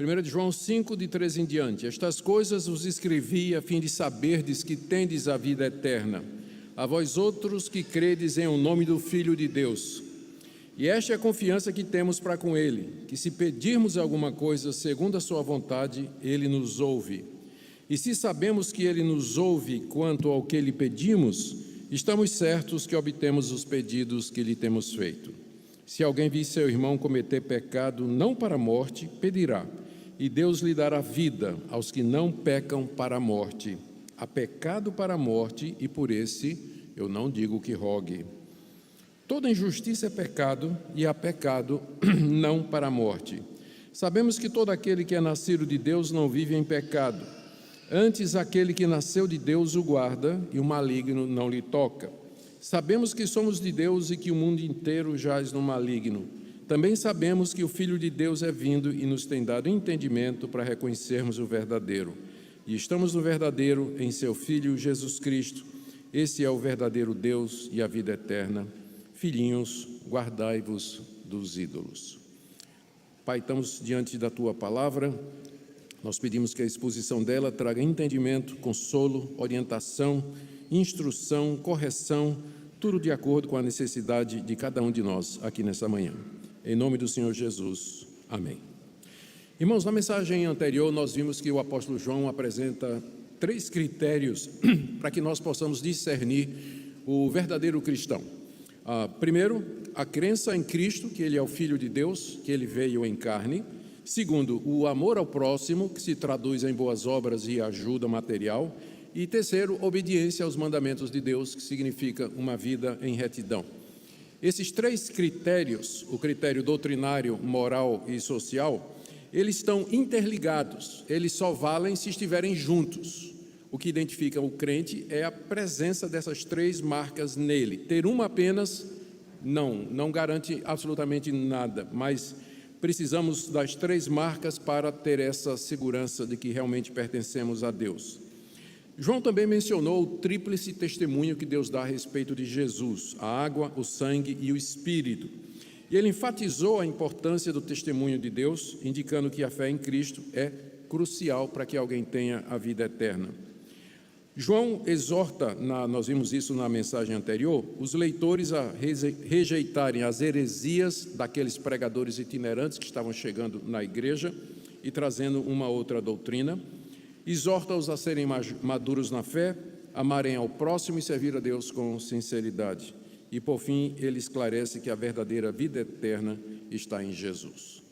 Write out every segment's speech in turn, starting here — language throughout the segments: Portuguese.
1 de João 5, de 13 em diante. Estas coisas vos escrevi a fim de saberdes que tendes a vida eterna, a vós outros que credes em o nome do Filho de Deus. E esta é a confiança que temos para com Ele, que se pedirmos alguma coisa segundo a sua vontade, Ele nos ouve. E se sabemos que Ele nos ouve quanto ao que lhe pedimos, estamos certos que obtemos os pedidos que lhe temos feito. Se alguém vir seu irmão cometer pecado não para a morte, pedirá, e Deus lhe dará vida aos que não pecam para a morte. Há pecado para a morte, e por esse eu não digo que rogue. Toda injustiça é pecado, e há pecado não para a morte. Sabemos que todo aquele que é nascido de Deus não vive em pecado. Antes, aquele que nasceu de Deus o guarda, e o maligno não lhe toca. Sabemos que somos de Deus e que o mundo inteiro jaz no maligno. Também sabemos que o Filho de Deus é vindo e nos tem dado entendimento para reconhecermos o verdadeiro. E estamos no verdadeiro em seu Filho Jesus Cristo. Esse é o verdadeiro Deus e a vida eterna. Filhinhos, guardai-vos dos ídolos. Pai, estamos diante da Tua palavra. Nós pedimos que a exposição dela traga entendimento, consolo, orientação, instrução, correção, tudo de acordo com a necessidade de cada um de nós aqui nessa manhã. Em nome do Senhor Jesus. Amém. Irmãos, na mensagem anterior nós vimos que o apóstolo João apresenta 3 critérios para que nós possamos discernir o verdadeiro cristão. Primeiro, a crença em Cristo, que Ele é o Filho de Deus, que Ele veio em carne. Segundo, o amor ao próximo, que se traduz em boas obras e ajuda material. E terceiro, obediência aos mandamentos de Deus, que significa uma vida em retidão. Esses 3 critérios, o critério doutrinário, moral e social, eles estão interligados, eles só valem se estiverem juntos. O que identifica o crente é a presença dessas 3 marcas nele. Ter uma apenas não garante absolutamente nada, mas precisamos das 3 marcas para ter essa segurança de que realmente pertencemos a Deus. João também mencionou o tríplice testemunho que Deus dá a respeito de Jesus, a água, o sangue e o Espírito. E ele enfatizou a importância do testemunho de Deus, indicando que a fé em Cristo é crucial para que alguém tenha a vida eterna. João exorta, nós vimos isso na mensagem anterior, os leitores a rejeitarem as heresias daqueles pregadores itinerantes que estavam chegando na igreja e trazendo uma outra doutrina. Exorta-os a serem maduros na fé, amarem ao próximo e servir a Deus com sinceridade. E, por fim, ele esclarece que a verdadeira vida eterna está em Jesus.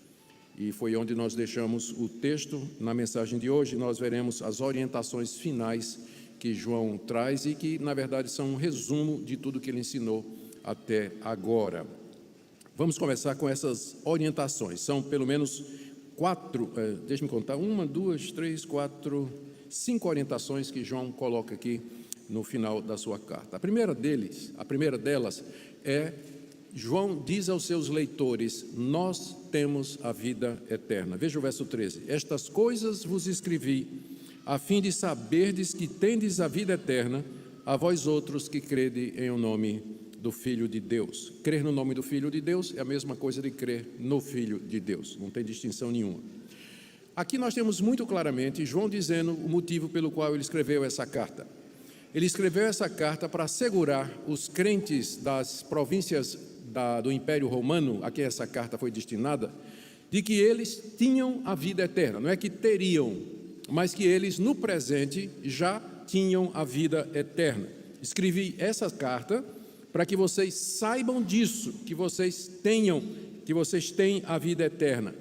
E foi onde nós deixamos o texto. Na mensagem de hoje, nós veremos as orientações finais que João traz e que, na verdade, são um resumo de tudo que ele ensinou até agora. Vamos começar com essas orientações. São pelo menos 4, deixa-me contar, 1, 2, 3, 4, 5 orientações que João coloca aqui no final da sua carta. A primeira delas é, João diz aos seus leitores, nós temos a vida eterna. Veja o verso 13. Estas coisas vos escrevi, a fim de saberdes que tendes a vida eterna, a vós outros que crede em o nome do Filho de Deus. Crer no nome do Filho de Deus é a mesma coisa de crer no Filho de Deus, não tem distinção nenhuma. Aqui nós temos muito claramente João dizendo o motivo pelo qual ele escreveu essa carta. Ele escreveu essa carta para assegurar os crentes das províncias do Império Romano, a que essa carta foi destinada, de que eles tinham a vida eterna. Não é que teriam, mas que eles no presente já tinham a vida eterna. Escrevi essa carta para que vocês saibam disso, que vocês têm a vida eterna.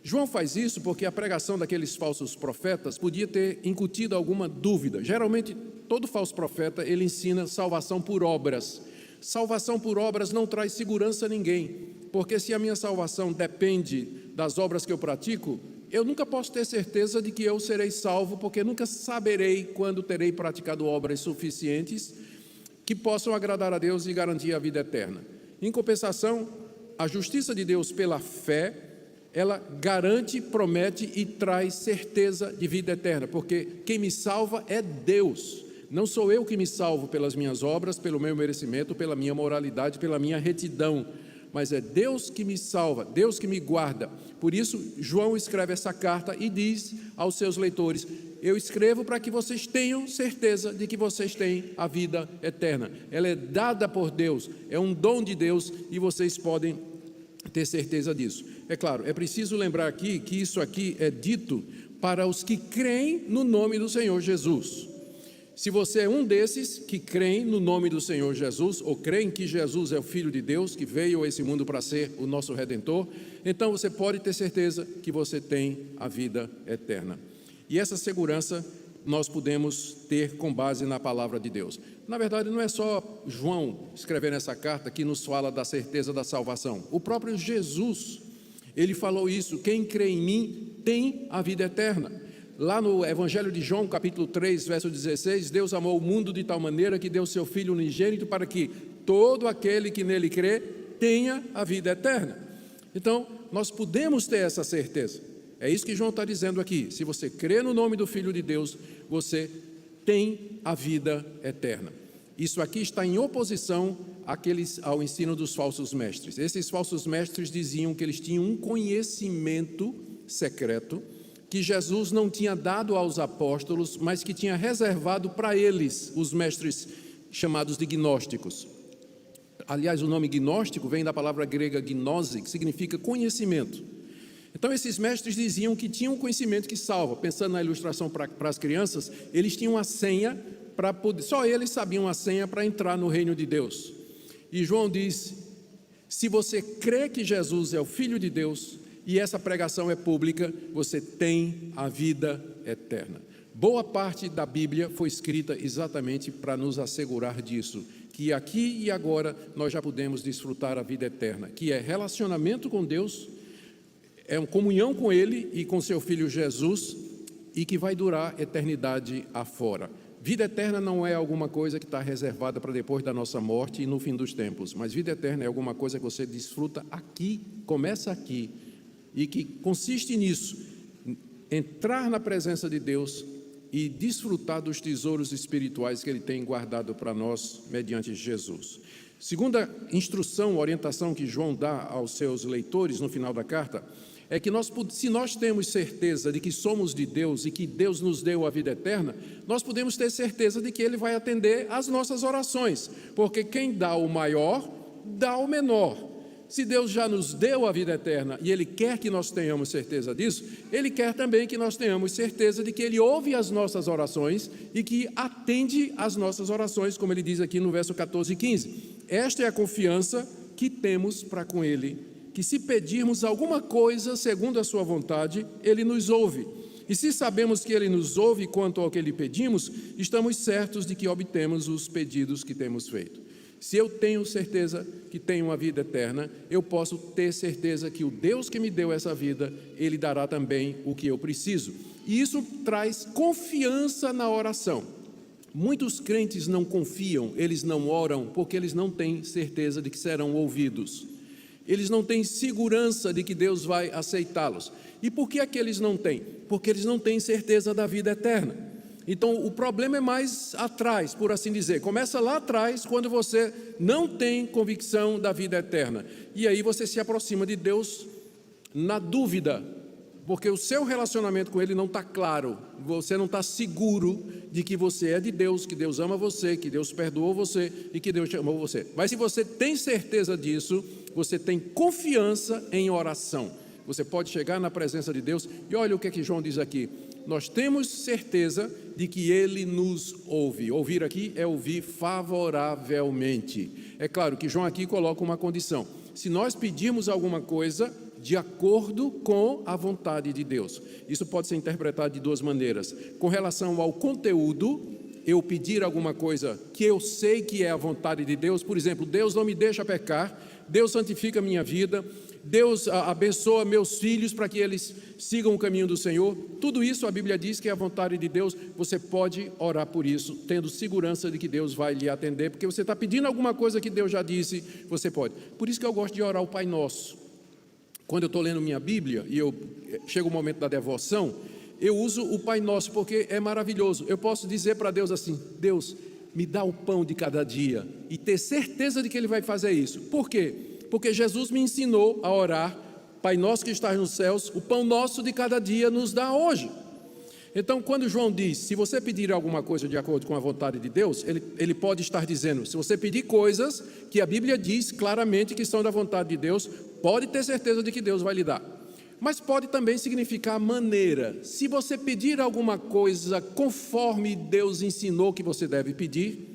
João faz isso porque a pregação daqueles falsos profetas podia ter incutido alguma dúvida. Geralmente, todo falso profeta, ele ensina salvação por obras. Salvação por obras não traz segurança a ninguém, porque se a minha salvação depende das obras que eu pratico, eu nunca posso ter certeza de que eu serei salvo, porque nunca saberei quando terei praticado obras suficientes que possam agradar a Deus e garantir a vida eterna. Em compensação, a justiça de Deus pela fé, ela garante, promete e traz certeza de vida eterna, porque quem me salva é Deus. Não sou eu que me salvo pelas minhas obras, pelo meu merecimento, pela minha moralidade, pela minha retidão, mas é Deus que me salva, Deus que me guarda, Por isso, João escreve essa carta e diz aos seus leitores: eu escrevo para que vocês tenham certeza de que vocês têm a vida eterna. Ela é dada por Deus, é um dom de Deus e vocês podem ter certeza disso. É claro, é preciso lembrar aqui que isso aqui é dito para os que creem no nome do Senhor Jesus. Se você é um desses que creem no nome do Senhor Jesus, ou creem que Jesus é o Filho de Deus, que veio a esse mundo para ser o nosso Redentor, então você pode ter certeza que você tem a vida eterna. E essa segurança nós podemos ter com base na palavra de Deus. Na verdade, não é só João escrevendo essa carta que nos fala da certeza da salvação. O próprio Jesus, ele falou isso: quem crê em mim tem a vida eterna. Lá no Evangelho de João, capítulo 3, verso 16, Deus amou o mundo de tal maneira que deu seu Filho unigênito para que todo aquele que nele crê tenha a vida eterna. Então, nós podemos ter essa certeza. É isso que João está dizendo aqui: se você crê no nome do Filho de Deus, você tem a vida eterna. Isso aqui está em oposição ao ensino dos falsos mestres. Esses falsos mestres diziam que eles tinham um conhecimento secreto que Jesus não tinha dado aos apóstolos, mas que tinha reservado para eles, os mestres chamados de gnósticos. Aliás, o nome gnóstico vem da palavra grega gnose, que significa conhecimento. Então, esses mestres diziam que tinham um conhecimento que salva. Pensando na ilustração para as crianças, eles tinham a senha para poder, só eles sabiam a senha para entrar no reino de Deus. E João diz: se você crê que Jesus é o Filho de Deus, e essa pregação é pública, você tem a vida eterna. Boa parte da Bíblia foi escrita exatamente para nos assegurar disso, que aqui e agora nós já podemos desfrutar a vida eterna, que é relacionamento com Deus, é uma comunhão com Ele e com seu Filho Jesus, e que vai durar eternidade afora. Vida eterna não é alguma coisa que está reservada para depois da nossa morte e no fim dos tempos, mas vida eterna é alguma coisa que você desfruta aqui, começa aqui, e que consiste nisso: entrar na presença de Deus e desfrutar dos tesouros espirituais que Ele tem guardado para nós mediante Jesus. Segunda instrução, orientação que João dá aos seus leitores no final da carta, é que se nós temos certeza de que somos de Deus e que Deus nos deu a vida eterna, nós podemos ter certeza de que Ele vai atender às nossas orações, porque quem dá o maior, dá o menor. Se Deus já nos deu a vida eterna e Ele quer que nós tenhamos certeza disso, Ele quer também que nós tenhamos certeza de que Ele ouve as nossas orações e que atende às nossas orações, como Ele diz aqui no verso 14 e 15. Esta é a confiança que temos para com Ele, que se pedirmos alguma coisa segundo a sua vontade, Ele nos ouve. E se sabemos que Ele nos ouve quanto ao que lhe pedimos, estamos certos de que obtemos os pedidos que temos feito. Se eu tenho certeza que tenho uma vida eterna, eu posso ter certeza que o Deus que me deu essa vida, Ele dará também o que eu preciso. E isso traz confiança na oração. Muitos crentes não confiam, eles não oram, porque eles não têm certeza de que serão ouvidos. Eles não têm segurança de que Deus vai aceitá-los. E por que é que eles não têm? Porque eles não têm certeza da vida eterna. Então, o problema é mais atrás, por assim dizer. Começa lá atrás, quando você não tem convicção da vida eterna. E aí você se aproxima de Deus na dúvida, porque o seu relacionamento com Ele não está claro. Você não está seguro de que você é de Deus, que Deus ama você, que Deus perdoou você e que Deus chamou você. Mas se você tem certeza disso, você tem confiança em oração. Você pode chegar na presença de Deus e olha o que é que João diz aqui. Nós temos certeza de que Ele nos ouve. Ouvir aqui é ouvir favoravelmente. É claro que João aqui coloca uma condição: se nós pedirmos alguma coisa de acordo com a vontade de Deus. Isso pode ser interpretado de duas maneiras. Com relação ao conteúdo, eu pedir alguma coisa que eu sei que é a vontade de Deus, por exemplo, Deus não me deixa pecar, Deus santifica a minha vida, Deus abençoa meus filhos para que eles sigam o caminho do Senhor. Tudo isso a Bíblia diz que é a vontade de Deus. Você pode orar por isso, tendo segurança de que Deus vai lhe atender, porque você está pedindo alguma coisa que Deus já disse, você pode. Por isso que eu gosto de orar o Pai Nosso. Quando eu estou lendo minha Bíblia e chega o momento da devoção, eu uso o Pai Nosso, porque é maravilhoso. Eu posso dizer para Deus assim: Deus, me dá o pão de cada dia, e ter certeza de que Ele vai fazer isso. Por quê? Porque Jesus me ensinou a orar Pai nosso que estás nos céus, o pão nosso de cada dia nos dá hoje. Então, quando João diz, se você pedir alguma coisa de acordo com a vontade de Deus, ele pode estar dizendo, se você pedir coisas que a Bíblia diz claramente que são da vontade de Deus, pode ter certeza de que Deus vai lhe dar. Mas pode também significar maneira. Se você pedir alguma coisa conforme Deus ensinou que você deve pedir,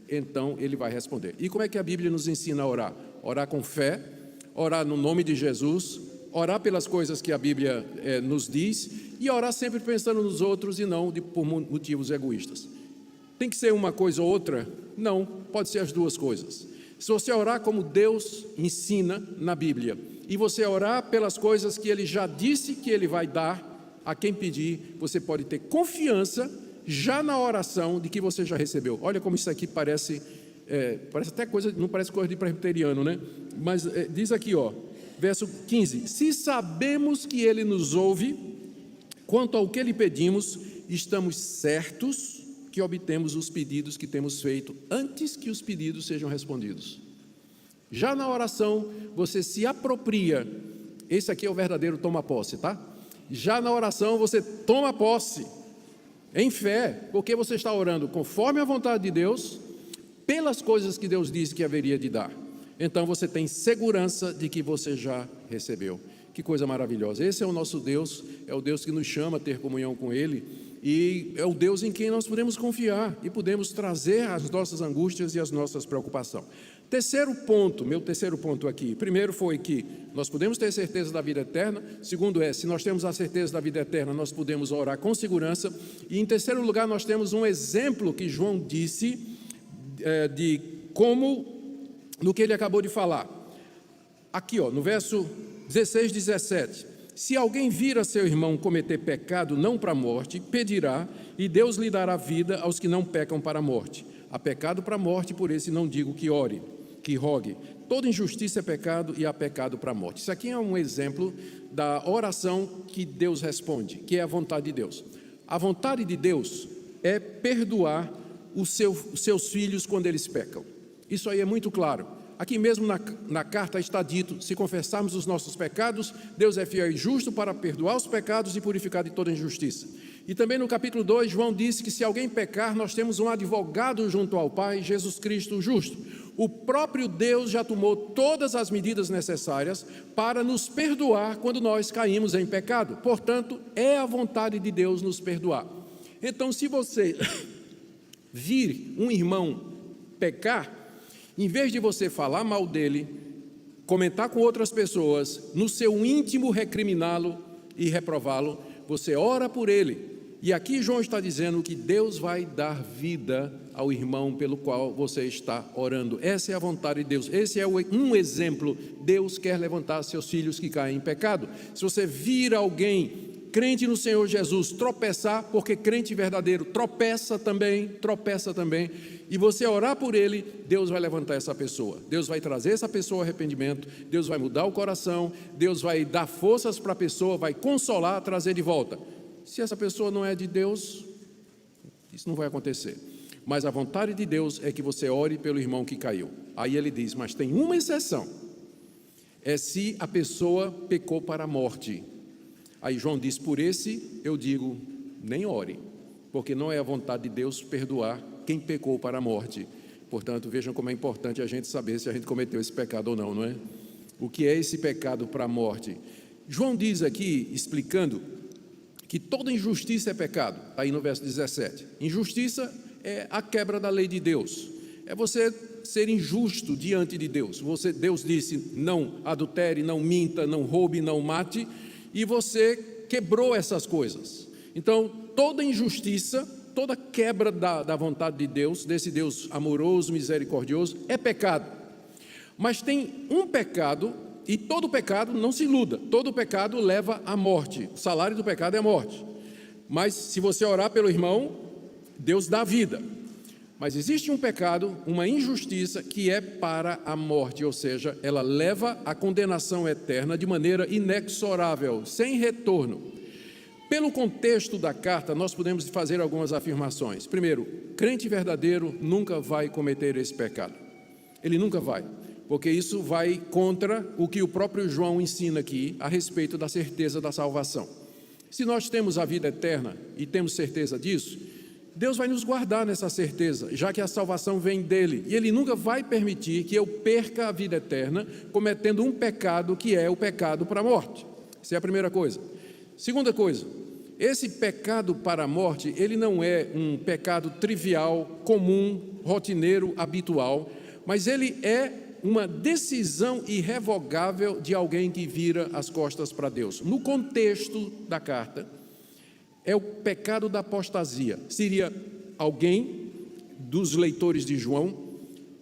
então Ele vai responder. E como é que a Bíblia nos ensina a orar? Orar com fé, orar no nome de Jesus, orar pelas coisas que a Bíblia nos diz e orar sempre pensando nos outros e não por motivos egoístas. Tem que ser uma coisa ou outra? Não, pode ser as duas coisas. Se você orar como Deus ensina na Bíblia e você orar pelas coisas que Ele já disse que Ele vai dar a quem pedir, você pode ter confiança já na oração de que você já recebeu. Olha como isso aqui parece até coisa, não parece coisa de presbiteriano, né? Mas diz aqui, ó, verso 15: se sabemos que Ele nos ouve, quanto ao que lhe pedimos, estamos certos que obtemos os pedidos que temos feito antes que os pedidos sejam respondidos. Já na oração, você se apropria. Esse aqui é o verdadeiro toma-posse, tá? Já na oração, você toma posse em fé, porque você está orando conforme a vontade de Deus, pelas coisas que Deus disse que haveria de dar. Então você tem segurança de que você já recebeu. Que coisa maravilhosa. Esse é o nosso Deus, é o Deus que nos chama a ter comunhão com Ele, e é o Deus em quem nós podemos confiar e podemos trazer as nossas angústias e as nossas preocupações. Terceiro ponto, meu terceiro ponto aqui. Primeiro foi que nós podemos ter certeza da vida eterna. Segundo se nós temos a certeza da vida eterna, nós podemos orar com segurança. E em terceiro lugar, nós temos um exemplo que João disse de como, no que ele acabou de falar. Aqui, ó, no verso 16, 17. Se alguém vir a seu irmão cometer pecado não para a morte, pedirá, e Deus lhe dará vida aos que não pecam para a morte. Há pecado para a morte, por esse não digo que ore, que rogue. Toda injustiça é pecado e há pecado para a morte. Isso aqui é um exemplo da oração que Deus responde, que é a vontade de Deus. A vontade de Deus é perdoar os seus filhos quando eles pecam. Isso aí é muito claro. Aqui mesmo na carta está dito, se confessarmos os nossos pecados, Deus é fiel e justo para perdoar os pecados e purificar de toda injustiça. E também no capítulo 2, João disse que se alguém pecar, nós temos um advogado junto ao Pai, Jesus Cristo o justo. O próprio Deus já tomou todas as medidas necessárias para nos perdoar quando nós caímos em pecado. Portanto, é a vontade de Deus nos perdoar. Então, se você vir um irmão pecar, em vez de você falar mal dele, comentar com outras pessoas, no seu íntimo recriminá-lo e reprová-lo, você ora por ele. E aqui João está dizendo que Deus vai dar vida ao irmão pelo qual você está orando. Essa é a vontade de Deus. Esse é um exemplo. Deus quer levantar seus filhos que caem em pecado. Se você vir alguém crente no Senhor Jesus tropeçar, porque crente verdadeiro tropeça também, e você orar por ele, Deus vai levantar essa pessoa, Deus vai trazer essa pessoa ao arrependimento, Deus vai mudar o coração, Deus vai dar forças para a pessoa, vai consolar, trazer de volta. Se essa pessoa não é de Deus, isso não vai acontecer. Mas a vontade de Deus é que você ore pelo irmão que caiu. Aí ele diz, mas tem uma exceção, é se a pessoa pecou para a morte. Aí João diz, por esse eu digo, nem ore, porque não é a vontade de Deus perdoar quem pecou para a morte. Portanto, vejam como é importante a gente saber se a gente cometeu esse pecado ou não, não é? O que é esse pecado para a morte? João diz aqui, explicando, que toda injustiça é pecado, aí no verso 17. Injustiça é a quebra da lei de Deus, é você ser injusto diante de Deus. Deus disse, não adultere, não minta, não roube, não mate, e você quebrou essas coisas. Então, toda injustiça, toda quebra da vontade de Deus, desse Deus amoroso, misericordioso, é pecado. Mas tem um pecado, e todo pecado, não se iluda, todo pecado leva à morte. O salário do pecado é a morte. Mas se você orar pelo irmão, Deus dá vida. Mas existe um pecado, uma injustiça que é para a morte, ou seja, ela leva à condenação eterna de maneira inexorável, sem retorno. Pelo contexto da carta, nós podemos fazer algumas afirmações. Primeiro, crente verdadeiro nunca vai cometer esse pecado. Ele nunca vai. porque isso vai contra o que o próprio João ensina aqui a respeito da certeza da salvação. Se nós temos a vida eterna e temos certeza disso, Deus vai nos guardar nessa certeza, já que a salvação vem dele, e ele nunca vai permitir que eu perca a vida eterna cometendo um pecado que é o pecado para a morte. Essa é a primeira coisa. Segunda coisa, esse pecado para a morte, ele não é um pecado trivial, comum, rotineiro, habitual, mas ele é uma decisão irrevogável de alguém que vira as costas para Deus. No contexto da carta, é o pecado da apostasia. Seria alguém dos leitores de João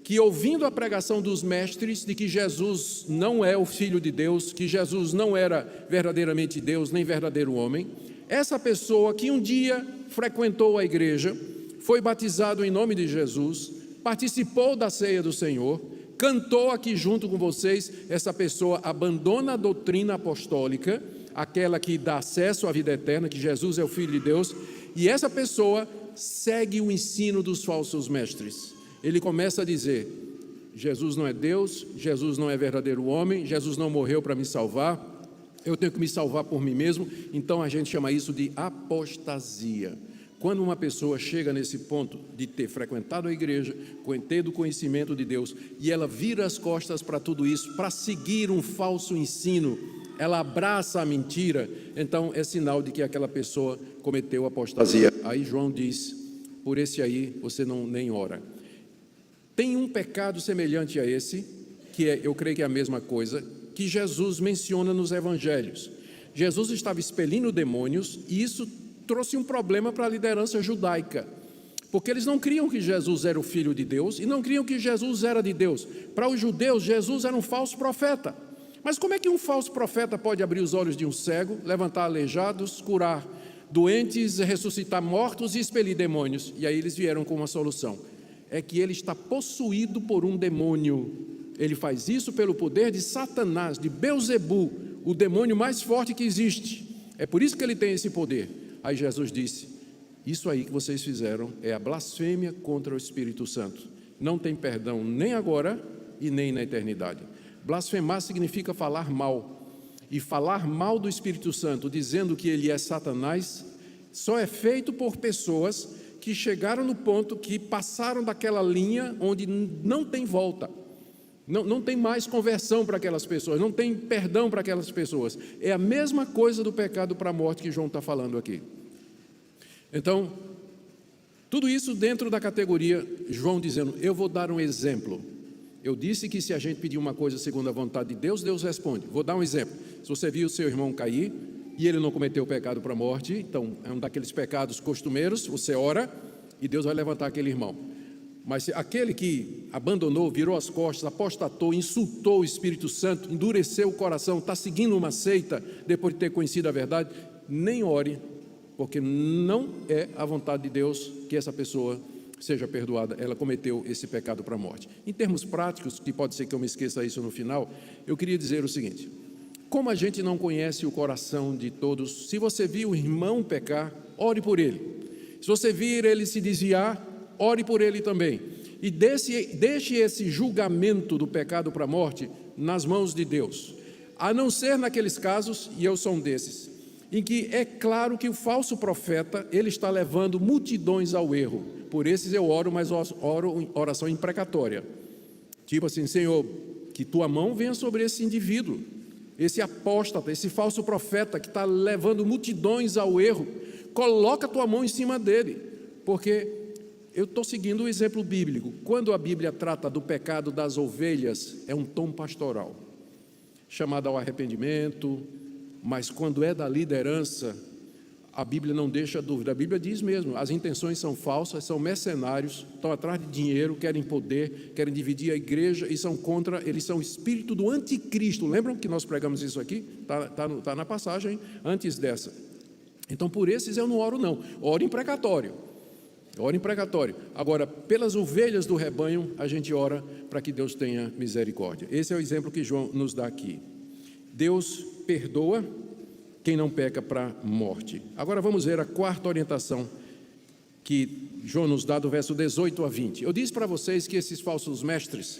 que, ouvindo a pregação dos mestres de que Jesus não é o Filho de Deus, que Jesus não era verdadeiramente Deus, nem verdadeiro homem, essa pessoa que um dia frequentou a igreja, foi batizado em nome de Jesus, participou da ceia do Senhor, cantou aqui junto com vocês, essa pessoa abandona a doutrina apostólica, aquela que dá acesso à vida eterna, que Jesus é o Filho de Deus, e essa pessoa segue o ensino dos falsos mestres. Ele começa a dizer: Jesus não é Deus, Jesus não é verdadeiro homem, Jesus não morreu para me salvar, eu tenho que me salvar por mim mesmo. Então a gente chama isso de apostasia. Quando uma pessoa chega nesse ponto de ter frequentado a igreja, ter do conhecimento de Deus, e ela vira as costas para tudo isso, para seguir um falso ensino, ela abraça a mentira, então é sinal de que aquela pessoa cometeu apostasia. Aí João diz: por esse aí você nem ora. Tem um pecado semelhante a esse, que eu creio que é a mesma coisa, que Jesus menciona nos evangelhos. Jesus estava expelindo demônios, e isso trouxe um problema para a liderança judaica, porque eles não criam que Jesus era o Filho de Deus, e não criam que Jesus era de Deus. Para os judeus, Jesus era um falso profeta. Mas como é que um falso profeta pode abrir os olhos de um cego, levantar aleijados, curar doentes, ressuscitar mortos e expelir demônios? E aí eles vieram com uma solução: é que ele está possuído por um demônio. Ele faz isso pelo poder de Satanás, de Belzebu, o demônio mais forte que existe. É por isso que ele tem esse poder. Aí Jesus disse: isso aí que vocês fizeram é a blasfêmia contra o Espírito Santo. Não tem perdão nem agora e nem na eternidade. Blasfemar significa falar mal, e falar mal do Espírito Santo, dizendo que ele é Satanás, só é feito por pessoas que chegaram no ponto que passaram daquela linha onde não tem volta, não tem mais conversão para aquelas pessoas, não tem perdão para aquelas pessoas. É a mesma coisa do pecado para a morte que João está falando aqui. Então, tudo isso dentro da categoria, João dizendo: eu vou dar um exemplo. Eu disse que se a gente pedir uma coisa segundo a vontade de Deus, Deus responde. Vou dar um exemplo. Se você viu o seu irmão cair e ele não cometeu o pecado para a morte, então é um daqueles pecados costumeiros, você ora e Deus vai levantar aquele irmão. Mas se aquele que abandonou, virou as costas, apostatou, insultou o Espírito Santo, endureceu o coração, está seguindo uma seita depois de ter conhecido a verdade, nem ore, porque não é a vontade de Deus que essa pessoa seja perdoada, ela cometeu esse pecado para a morte. Em termos práticos, que pode ser que eu me esqueça isso no final, eu queria dizer o seguinte: como a gente não conhece o coração de todos, se você viu o irmão pecar, ore por ele. Se você vir ele se desviar, ore por ele também. E deixe esse julgamento do pecado para a morte nas mãos de Deus. A não ser naqueles casos, e eu sou um desses, em que é claro que o falso profeta, ele está levando multidões ao erro. Por esses eu oro, mas oro em oração imprecatória. Tipo assim: Senhor, que tua mão venha sobre esse indivíduo, esse apóstata, esse falso profeta que está levando multidões ao erro. Coloca a tua mão em cima dele, porque eu estou seguindo o exemplo bíblico. Quando a Bíblia trata do pecado das ovelhas, é um tom pastoral, chamado ao arrependimento. Mas quando é da liderança, a Bíblia não deixa dúvida. A Bíblia diz mesmo: as intenções são falsas, são mercenários, estão atrás de dinheiro, querem poder, querem dividir a igreja e são contra, eles são o espírito do anticristo. Lembram que nós pregamos isso aqui? Está na passagem antes dessa. Então por esses eu não oro não, oro em precatório. Ora em precatório. Agora, pelas ovelhas do rebanho, a gente ora para que Deus tenha misericórdia. Esse é o exemplo que João nos dá aqui. Deus perdoa quem não peca para a morte. Agora vamos ver a quarta orientação que João nos dá do verso 18 a 20. Eu disse para vocês que esses falsos mestres,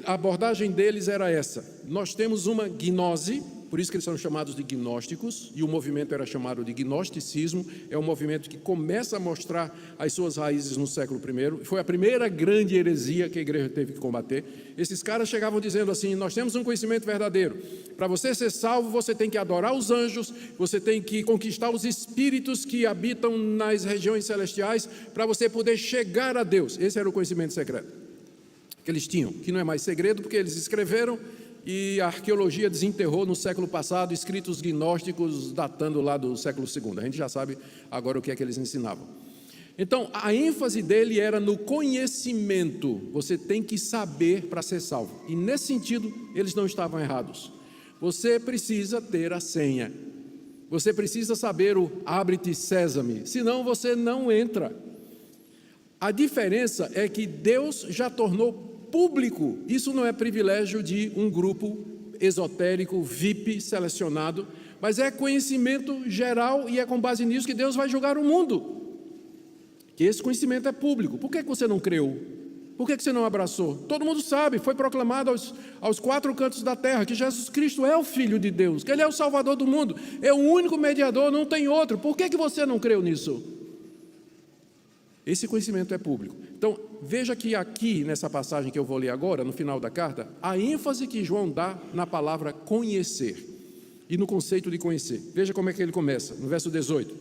A abordagem deles era essa: nós temos uma gnose, por isso que eles são chamados de gnósticos, e o movimento era chamado de gnosticismo. É um movimento que começa a mostrar as suas raízes no século I, foi a primeira grande heresia que a igreja teve que combater. Esses caras chegavam dizendo assim: nós temos um conhecimento verdadeiro, para você ser salvo você tem que adorar os anjos, você tem que conquistar os espíritos que habitam nas regiões celestiais, para você poder chegar a Deus. Esse era o conhecimento secreto que eles tinham, que não é mais segredo porque eles escreveram, e a arqueologia desenterrou no século passado escritos gnósticos datando lá do século II. A gente já sabe agora o que é que eles ensinavam. Então, a ênfase dele era no conhecimento. Você tem que saber para ser salvo. E nesse sentido, eles não estavam errados. Você precisa ter a senha. Você precisa saber o abre-te sésame, senão você não entra. A diferença é que Deus já tornou público. Isso não é privilégio de um grupo esotérico, VIP, selecionado, mas é conhecimento geral, e é com base nisso que Deus vai julgar o mundo. Que esse conhecimento é público. Por que você não creu? Por que você não abraçou? Todo mundo sabe, foi proclamado aos quatro cantos da terra que Jesus Cristo é o Filho de Deus, que Ele é o Salvador do mundo, é o único mediador, não tem outro. Por que você não creu nisso? Esse conhecimento é público. Então, veja que aqui, nessa passagem que eu vou ler agora, no final da carta, a ênfase que João dá na palavra conhecer e no conceito de conhecer. Veja como é que ele começa, no verso 18.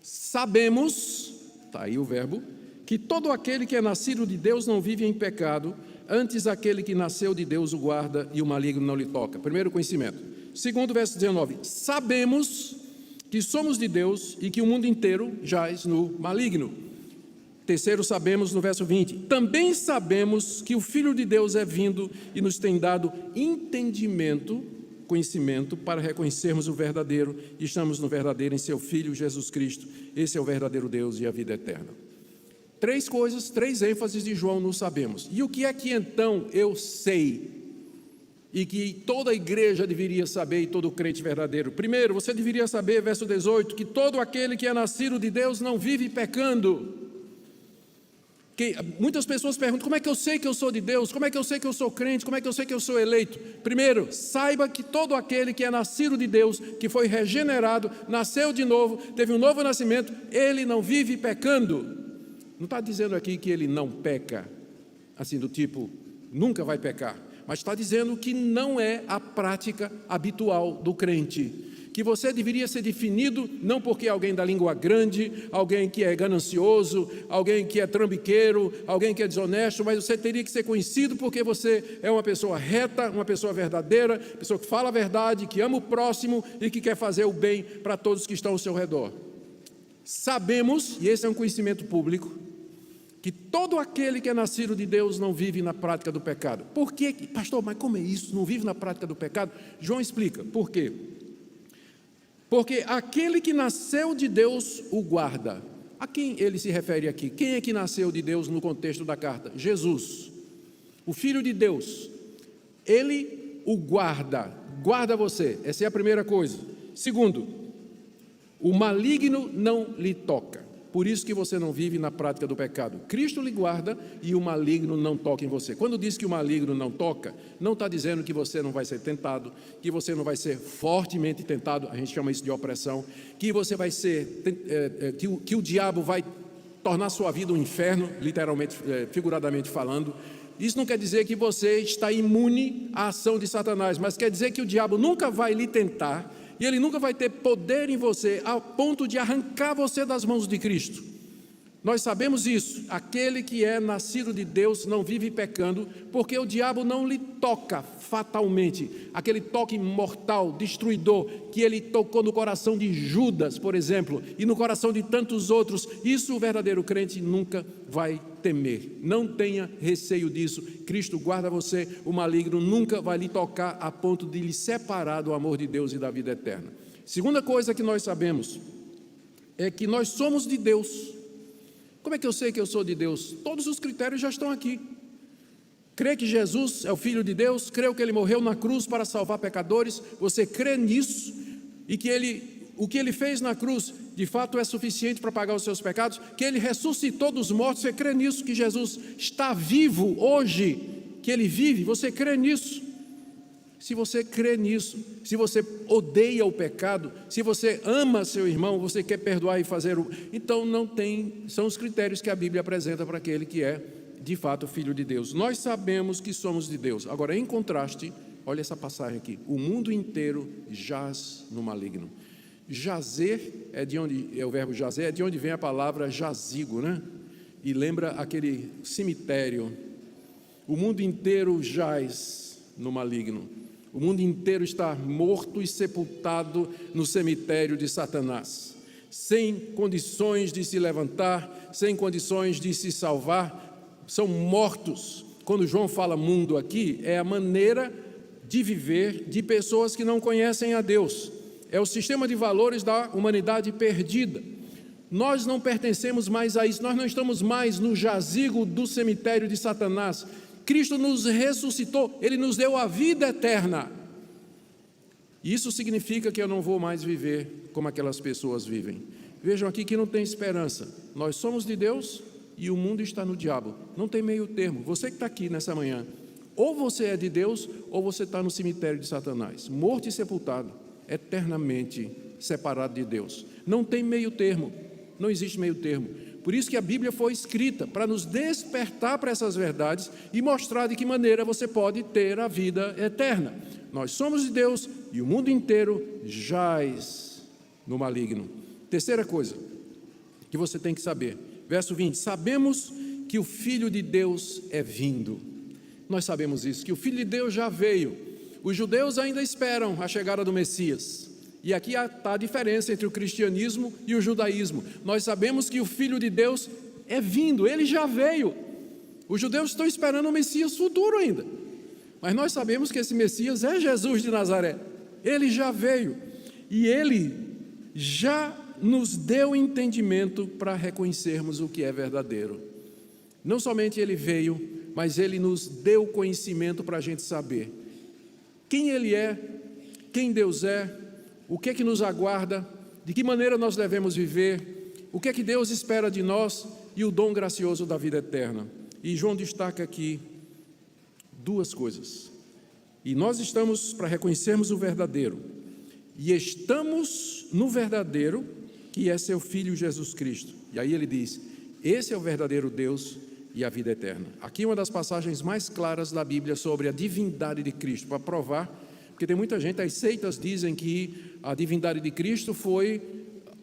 Sabemos, está aí o verbo, que todo aquele que é nascido de Deus não vive em pecado, antes aquele que nasceu de Deus o guarda e o maligno não lhe toca. Primeiro conhecimento. Segundo, verso 19. Sabemos que somos de Deus e que o mundo inteiro jaz no maligno. Terceiro, sabemos no verso 20, também sabemos que o Filho de Deus é vindo e nos tem dado entendimento, conhecimento, para reconhecermos o verdadeiro, e estamos no verdadeiro em seu Filho Jesus Cristo. Esse é o verdadeiro Deus e a vida eterna. Três coisas, três ênfases de João no sabemos. E o que é que então eu sei, e que toda a igreja deveria saber, e todo crente verdadeiro? Primeiro, você deveria saber, verso 18, que todo aquele que é nascido de Deus não vive pecando. Muitas pessoas perguntam: como é que eu sei que eu sou de Deus? Como é que eu sei que eu sou crente? Como é que eu sei que eu sou eleito? Primeiro, saiba que todo aquele que é nascido de Deus, que foi regenerado, nasceu de novo, teve um novo nascimento, ele não vive pecando. Não está dizendo aqui que ele não peca, assim do tipo, nunca vai pecar, mas está dizendo que não é a prática habitual do crente. Que você deveria ser definido não porque é alguém da língua grande, alguém que é ganancioso, alguém que é trambiqueiro, alguém que é desonesto, mas você teria que ser conhecido porque você é uma pessoa reta, uma pessoa verdadeira, pessoa que fala a verdade, que ama o próximo e que quer fazer o bem para todos que estão ao seu redor. Sabemos, e esse é um conhecimento público, que todo aquele que é nascido de Deus não vive na prática do pecado. Por quê? Pastor, mas como é isso? Não vive na prática do pecado? João explica. Por quê? Porque aquele que nasceu de Deus o guarda. A quem ele se refere aqui? Quem é que nasceu de Deus no contexto da carta? Jesus, o Filho de Deus. Ele o guarda, guarda você. Essa é a primeira coisa. Segundo, o maligno não lhe toca. Por isso que você não vive na prática do pecado. Cristo lhe guarda e o maligno não toca em você. Quando diz que o maligno não toca, não está dizendo que você não vai ser tentado, que você não vai ser fortemente tentado, a gente chama isso de opressão, que você vai ser, que o diabo vai tornar sua vida um inferno, literalmente, figuradamente falando. Isso não quer dizer que você está imune à ação de Satanás, mas quer dizer que o diabo nunca vai lhe tentar, e ele nunca vai ter poder em você a ponto de arrancar você das mãos de Cristo. Nós sabemos isso. Aquele que é nascido de Deus não vive pecando, porque o diabo não lhe toca fatalmente. Aquele toque mortal, destruidor, que ele tocou no coração de Judas, por exemplo, e no coração de tantos outros, isso o verdadeiro crente nunca vai temer. Não tenha receio disso. Cristo guarda você, o maligno nunca vai lhe tocar a ponto de lhe separar do amor de Deus e da vida eterna. Segunda coisa que nós sabemos é que nós somos de Deus. Como é que eu sei que eu sou de Deus? Todos os critérios já estão aqui. Crê que Jesus é o Filho de Deus, crê que Ele morreu na cruz para salvar pecadores, você crê nisso, e que o que Ele fez na cruz, de fato é suficiente para pagar os seus pecados, que Ele ressuscitou dos mortos, você crê nisso, que Jesus está vivo hoje, que Ele vive, você crê nisso. Se você crê nisso, se você odeia o pecado, se você ama seu irmão, você quer perdoar e fazer o... Então não tem, são os critérios que a Bíblia apresenta para aquele que é, de fato, filho de Deus. Nós sabemos que somos de Deus. Agora, em contraste, olha essa passagem aqui. O mundo inteiro jaz no maligno. Jazer é de onde é o verbo jazer, é de onde vem a palavra jazigo, né? E lembra aquele cemitério. O mundo inteiro jaz no maligno. O mundo inteiro está morto e sepultado no cemitério de Satanás, sem condições de se levantar, sem condições de se salvar, são mortos. Quando João fala mundo aqui, é a maneira de viver de pessoas que não conhecem a Deus. É o sistema de valores da humanidade perdida. Nós não pertencemos mais a isso, nós não estamos mais no jazigo do cemitério de Satanás. Cristo nos ressuscitou, Ele nos deu a vida eterna. Isso significa que eu não vou mais viver como aquelas pessoas vivem. Vejam aqui que não tem esperança. Nós somos de Deus e o mundo está no diabo. Não tem meio termo. Você que está aqui nessa manhã, ou você é de Deus, ou você está no cemitério de Satanás, morto e sepultado, eternamente separado de Deus. Não tem meio termo, não existe meio termo. Por isso que a Bíblia foi escrita, para nos despertar para essas verdades e mostrar de que maneira você pode ter a vida eterna. Nós somos de Deus e o mundo inteiro jaz no maligno. Terceira coisa que você tem que saber, verso 20: sabemos que o Filho de Deus é vindo. Nós sabemos isso, que o Filho de Deus já veio. Os judeus ainda esperam a chegada do Messias. E aqui está a diferença entre o cristianismo e o judaísmo. Nós sabemos que o Filho de Deus é vindo, Ele já veio. Os judeus estão esperando o Messias futuro ainda. Mas nós sabemos que esse Messias é Jesus de Nazaré. Ele já veio. E Ele já nos deu entendimento para reconhecermos o que é verdadeiro. Não somente Ele veio, mas Ele nos deu conhecimento para a gente saber quem Ele é, quem Deus é, o que é que nos aguarda, de que maneira nós devemos viver, o que é que Deus espera de nós e o dom gracioso da vida eterna. E João destaca aqui duas coisas. E nós estamos para reconhecermos o verdadeiro. E estamos no verdadeiro, que é seu Filho Jesus Cristo. E aí ele diz: esse é o verdadeiro Deus e a vida eterna. Aqui é uma das passagens mais claras da Bíblia sobre a divindade de Cristo, para provar. Porque tem muita gente, as seitas dizem que a divindade de Cristo foi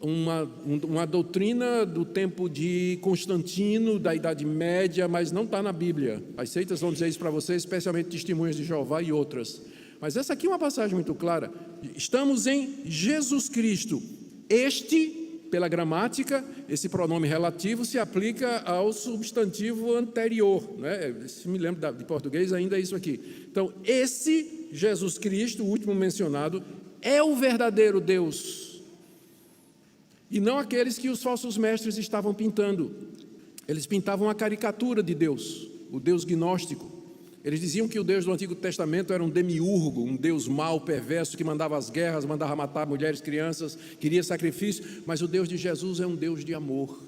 uma doutrina do tempo de Constantino, da Idade Média, mas não está na Bíblia. As seitas vão dizer isso para vocês, especialmente Testemunhas de Jeová e outras. Mas essa aqui é uma passagem muito clara. Estamos em Jesus Cristo. Este, pela gramática, esse pronome relativo se aplica ao substantivo anterior, né? Se me lembro de português, ainda é isso aqui. Então, esse Jesus Cristo, o último mencionado, é o verdadeiro Deus, e não aqueles que os falsos mestres estavam pintando. Eles pintavam a caricatura de Deus, o Deus gnóstico. Eles diziam que o Deus do Antigo Testamento era um demiurgo, um Deus mau, perverso, que mandava as guerras, mandava matar mulheres, crianças, queria sacrifício, mas o Deus de Jesus é um Deus de amor.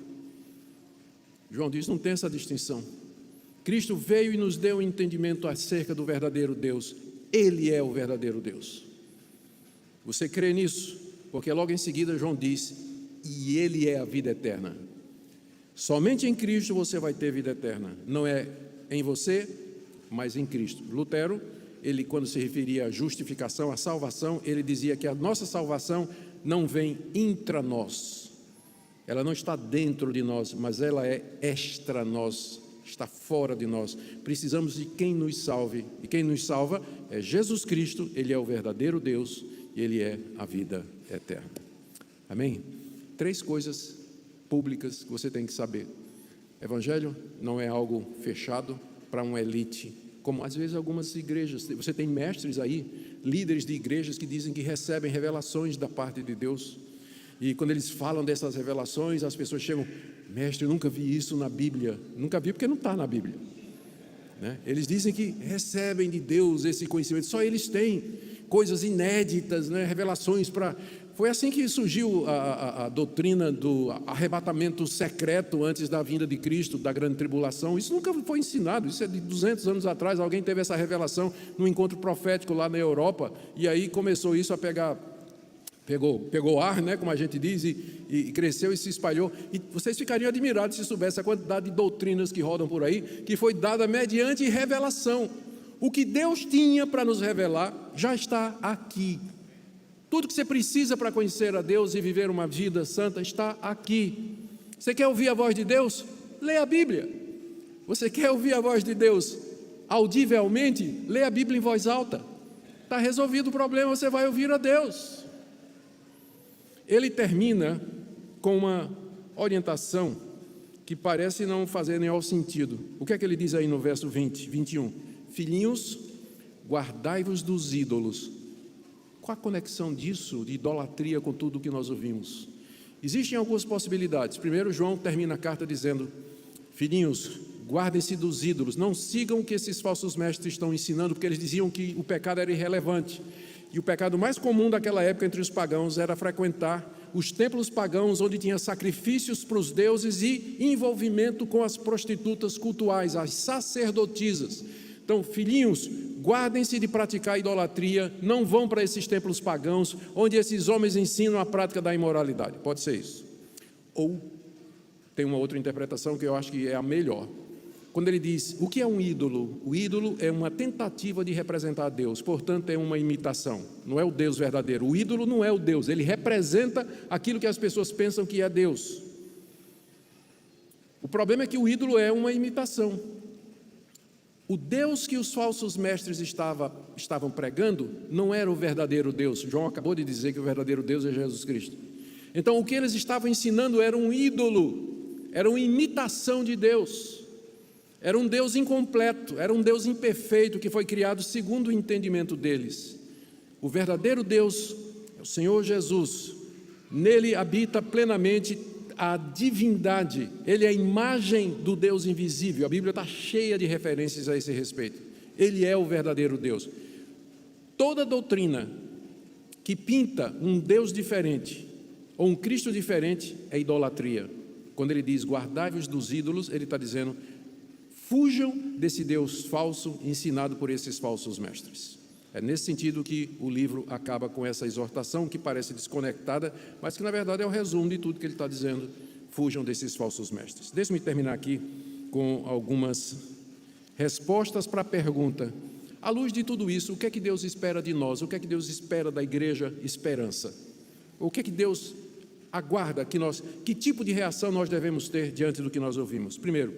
João diz, não tem essa distinção. Cristo veio e nos deu um entendimento acerca do verdadeiro Deus. Ele é o verdadeiro Deus. Você crê nisso? Porque logo em seguida João diz, e Ele é a vida eterna. Somente em Cristo você vai ter vida eterna. Não é em você, mas em Cristo. Lutero, ele quando se referia à justificação, à salvação, ele dizia que a nossa salvação não vem intra nós. Ela não está dentro de nós, mas ela é extra nós, está fora de nós. Precisamos de quem nos salve. E quem nos salva é Jesus Cristo, Ele é o verdadeiro Deus e Ele é a vida eterna. Amém? 3 coisas públicas que você tem que saber. Evangelho não é algo fechado para uma elite, como às vezes algumas igrejas. Você tem mestres aí, líderes de igrejas que dizem que recebem revelações da parte de Deus. E quando eles falam dessas revelações, as pessoas chegam, mestre, eu nunca vi isso na Bíblia. Nunca vi porque não está na Bíblia, né? Eles dizem que recebem de Deus esse conhecimento, só eles têm coisas inéditas, né? Revelações para Foi assim que surgiu a doutrina do arrebatamento secreto antes da vinda de Cristo, da grande tribulação. Isso nunca foi ensinado, isso é de 200 anos atrás. Alguém teve essa revelação num encontro profético lá na Europa, e aí começou isso a pegou ar, né, como a gente diz, e cresceu e se espalhou. E vocês ficariam admirados se soubessem a quantidade de doutrinas que rodam por aí, que foi dada mediante revelação. O que Deus tinha para nos revelar já está aqui. Tudo que você precisa para conhecer a Deus e viver uma vida santa está aqui. Você quer ouvir a voz de Deus? Leia a Bíblia. Você quer ouvir a voz de Deus audivelmente? Leia a Bíblia em voz alta. Está resolvido o problema, você vai ouvir a Deus. Ele termina com uma orientação que parece não fazer nenhum sentido. O que é que ele diz aí no verso 21? Filhinhos, guardai-vos dos ídolos. Qual a conexão disso, de idolatria, com tudo o que nós ouvimos? Existem algumas possibilidades. Primeiro, João termina a carta dizendo: filhinhos, guardem-se dos ídolos, não sigam o que esses falsos mestres estão ensinando, porque eles diziam que o pecado era irrelevante. E o pecado mais comum daquela época entre os pagãos era frequentar os templos pagãos, onde tinha sacrifícios para os deuses e envolvimento com as prostitutas cultuais, as sacerdotisas. Então, filhinhos, guardem-se de praticar idolatria, não vão para esses templos pagãos, onde esses homens ensinam a prática da imoralidade. Pode ser isso. Ou, tem uma outra interpretação que eu acho que é a melhor. Quando ele diz, o que é um ídolo? O ídolo é uma tentativa de representar Deus, portanto é uma imitação, não é o Deus verdadeiro. O ídolo não é o Deus, ele representa aquilo que as pessoas pensam que é Deus. O problema é que o ídolo é uma imitação. O Deus que os falsos mestres estavam pregando não era o verdadeiro Deus. João acabou de dizer que o verdadeiro Deus é Jesus Cristo. Então o que eles estavam ensinando era um ídolo, era uma imitação de Deus. Era um Deus incompleto, era um Deus imperfeito que foi criado segundo o entendimento deles. O verdadeiro Deus é o Senhor Jesus. Nele habita plenamente a divindade. Ele é a imagem do Deus invisível. A Bíblia está cheia de referências a esse respeito. Ele é o verdadeiro Deus. Toda doutrina que pinta um Deus diferente ou um Cristo diferente é idolatria. Quando ele diz guardai-vos dos ídolos, ele está dizendo: fujam desse Deus falso ensinado por esses falsos mestres. É nesse sentido que o livro acaba com essa exortação que parece desconectada, mas que na verdade é o resumo de tudo que ele está dizendo. Fujam desses falsos mestres. Deixe-me terminar aqui com algumas respostas para a pergunta: à luz de tudo isso, o que é que Deus espera de nós? O que é que Deus espera da igreja Esperança? O que é que Deus aguarda que tipo de reação nós devemos ter diante do que nós ouvimos? Primeiro,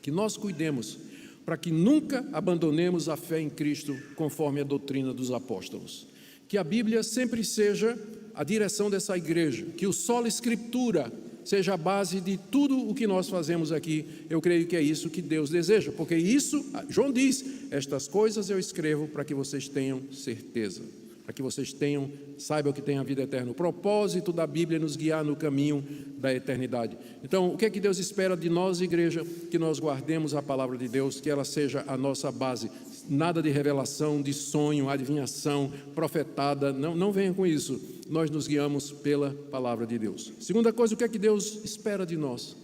que nós cuidemos para que nunca abandonemos a fé em Cristo conforme a doutrina dos apóstolos. Que a Bíblia sempre seja a direção dessa igreja, que o sola escritura seja a base de tudo o que nós fazemos aqui. Eu creio que é isso que Deus deseja, porque isso, João diz, estas coisas eu escrevo para que vocês tenham certeza, para que vocês saibam que tem a vida eterna. O propósito da Bíblia é nos guiar no caminho da eternidade. Então, o que é que Deus espera de nós, igreja? Que nós guardemos a palavra de Deus, que ela seja a nossa base. Nada de revelação, de sonho, adivinhação, profetada, não venha com isso. Nós nos guiamos pela palavra de Deus. Segunda coisa, o que é que Deus espera de nós?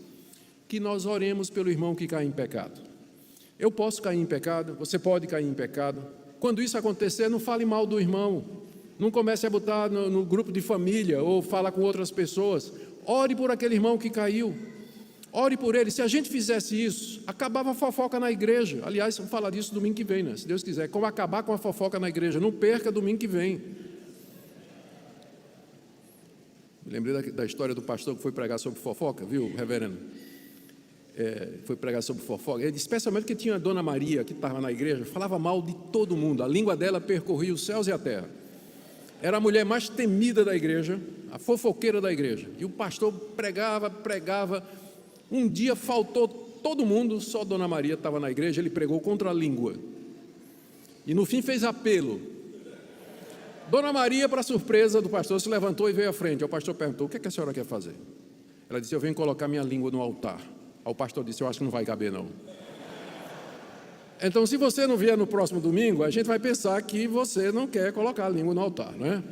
Que nós oremos pelo irmão que cai em pecado. Eu posso cair em pecado, você pode cair em pecado. Quando isso acontecer, não fale mal do irmão, não comece a botar no grupo de família ou fala com outras pessoas. Ore por aquele irmão que caiu, ore por ele. Se a gente fizesse isso, acabava a fofoca na igreja. Aliás, vamos falar disso domingo que vem, né? Se Deus quiser, como acabar com a fofoca na igreja. Não perca domingo que vem. Me lembrei da história do pastor que foi pregar sobre fofoca, viu, reverendo? Foi pregar sobre fofoca, especialmente porque tinha a Dona Maria, que estava na igreja, falava mal de todo mundo, a língua dela percorria os céus e a terra. Era a mulher mais temida da igreja, a fofoqueira da igreja, e o pastor pregava, um dia faltou todo mundo, só Dona Maria estava na igreja, ele pregou contra a língua, e no fim fez apelo. Dona Maria, para surpresa do pastor, se levantou e veio à frente. O pastor perguntou: o que é que a senhora quer fazer? Ela disse: eu venho colocar minha língua no altar. O pastor disse: eu acho que não vai caber não. Então, se você não vier no próximo domingo, a gente vai pensar que você não quer colocar a língua no altar, não é?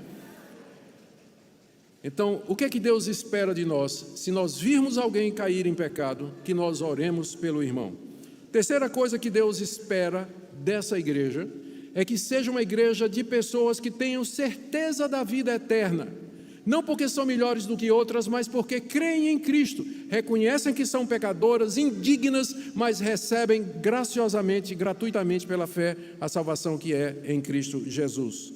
Então, o que é que Deus espera de nós? Se nós virmos alguém cair em pecado, que nós oremos pelo irmão. Terceira coisa que Deus espera dessa igreja é que seja uma igreja de pessoas que tenham certeza da vida eterna. Não porque são melhores do que outras, mas porque creem em Cristo, reconhecem que são pecadoras, indignas, mas recebem graciosamente, gratuitamente pela fé, a salvação que é em Cristo Jesus.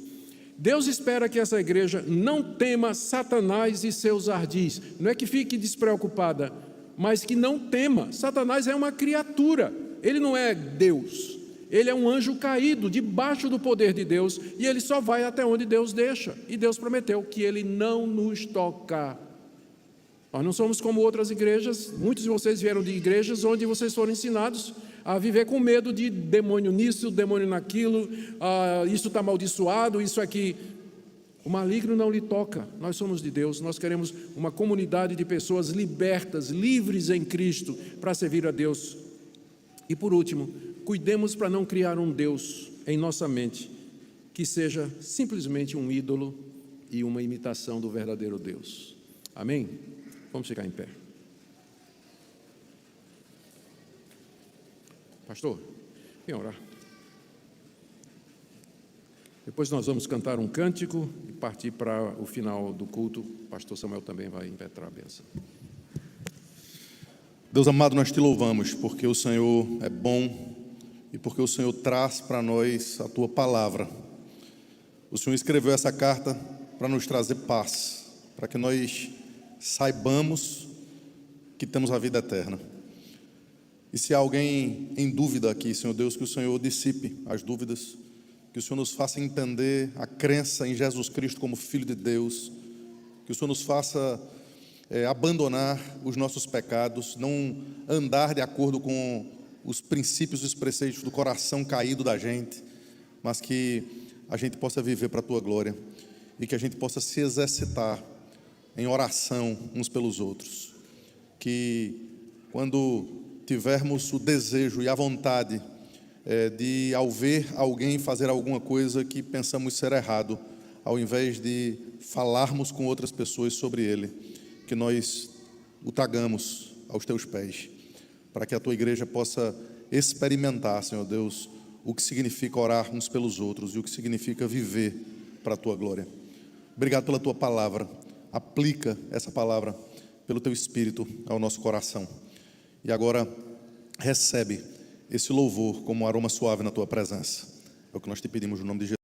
Deus espera que essa igreja não tema Satanás e seus ardis. Não é que fique despreocupada, mas que não tema. Satanás é uma criatura, ele não é Deus. Ele é um anjo caído, debaixo do poder de Deus, e ele só vai até onde Deus deixa. E Deus prometeu que ele não nos toca. Nós não somos como outras igrejas. Muitos de vocês vieram de igrejas onde vocês foram ensinados a viver com medo de demônio nisso, demônio naquilo, isso está amaldiçoado, isso aqui. O maligno não lhe toca. Nós somos de Deus, nós queremos uma comunidade de pessoas libertas, livres em Cristo, para servir a Deus. E por último, cuidemos para não criar um Deus em nossa mente que seja simplesmente um ídolo e uma imitação do verdadeiro Deus. Amém? Vamos ficar em pé. Pastor, vem orar. Depois nós vamos cantar um cântico e partir para o final do culto. O pastor Samuel também vai impetrar a bênção. Deus amado, nós te louvamos porque o Senhor é bom e porque o Senhor traz para nós a tua palavra. O Senhor escreveu essa carta para nos trazer paz, para que nós saibamos que temos a vida eterna. E se há alguém em dúvida aqui, Senhor Deus, que o Senhor dissipe as dúvidas, que o Senhor nos faça entender a crença em Jesus Cristo como Filho de Deus, que o Senhor nos faça abandonar os nossos pecados, não andar de acordo com os princípios e os preceitos do coração caído da gente, mas que a gente possa viver para a Tua glória e que a gente possa se exercitar em oração uns pelos outros. Que quando tivermos o desejo e a vontade de, ao ver alguém fazer alguma coisa que pensamos ser errado, ao invés de falarmos com outras pessoas sobre ele, que nós o tragamos aos Teus pés, para que a Tua igreja possa experimentar, Senhor Deus, o que significa orar uns pelos outros e o que significa viver para a Tua glória. Obrigado pela Tua palavra. Aplica essa palavra pelo Teu Espírito ao nosso coração. E agora recebe esse louvor como um aroma suave na Tua presença. É o que nós te pedimos no nome de Jesus.